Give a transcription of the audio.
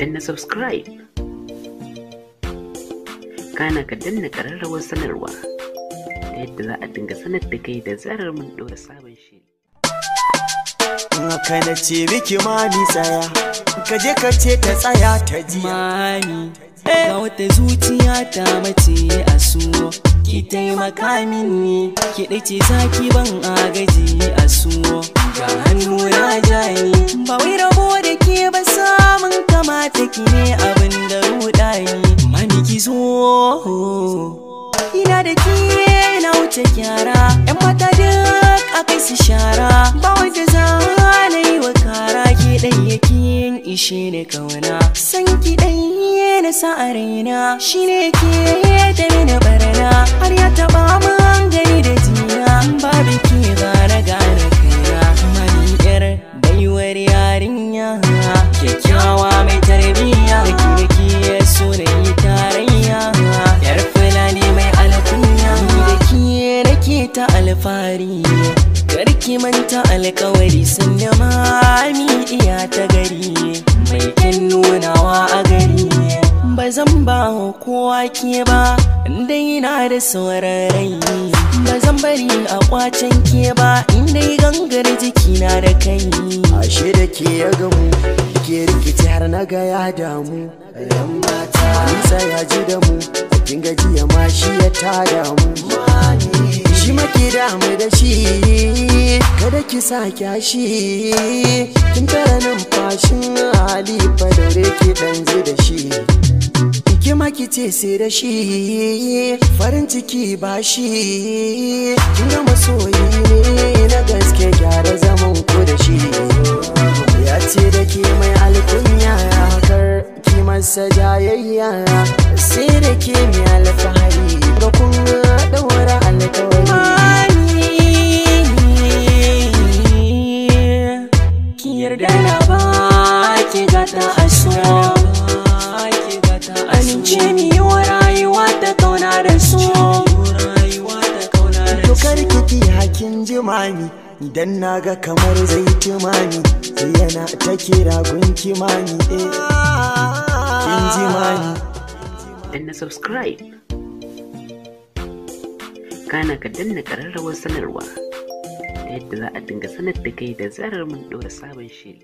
danna subscribe, kana ka danna ƙararrawar sanarwa ta yadda za a dinga sanar da kai da zarar mun ɗora sabon shiri. Haka na ce miki mami tsaya, ka je ka ce ta tsaya ta jiya. Mami, ga wata zuciya ta mace a suwo, ki taimaka mini, ki ɗace zaki ban agaji a suwo. Ga hannu na jani, ba wai rabo da ke ba samun kamata ki ne abin da ruɗani. Mami ki zo, ina da ke na wuce kyara, 'yan mata duk a kai su shara, ba wanda za na yi wa kara, ke ɗayyakin ishe ne kauna. San ki ɗaya na sa a raina, shi ne ke da mini barna, har ya taɓa man gani da jiya, babu ke gane kaina. Mami yar baiwar yarinya, kyakkyawa mai tarbiyya, da ke so na yi tarayya, yar fulani mai alkunya, da ke nake ta alfahari. Karki manta alkawari sun da mami iya ta gari, mai kin nunawa a gari. Ba zan ba kowa ke ba, inda yana da saurarai. Ba zan bari a kwacen ke ba, inda gangar jikina da kai. Ashe da ke ya gamu, ke rikici har na ga ya damu. Yan mata Nisa ya ji da mu, kin gajiya ma shi ya tada mu. Shi maki damu da shi, kada ki sa kyashi, kin tara numfashin hali fa daure ki dan ji da shi. Ki maki ce sai da shi, farin ciki ba shi, kin ga masoyi ne na gaske, gyara zaman ku da shi. Ya ce da ke mai alkunya, kar ki masa jayayya, sai da ke mai alfahari, ga kun daura alkawari. Ki yarda na ba ki gata a so, amince mi yi wa rayuwa ta kauna da so. To kar ki hakin jimami, idan na ga kamar zai timami, sai yana ta kira gunki mami. Kin jimami. Danna subscribe, kana ka danna ƙararrawar sanarwa ta yadda za a dinga sanar da kai da zarar mun ɗora sabon shiri.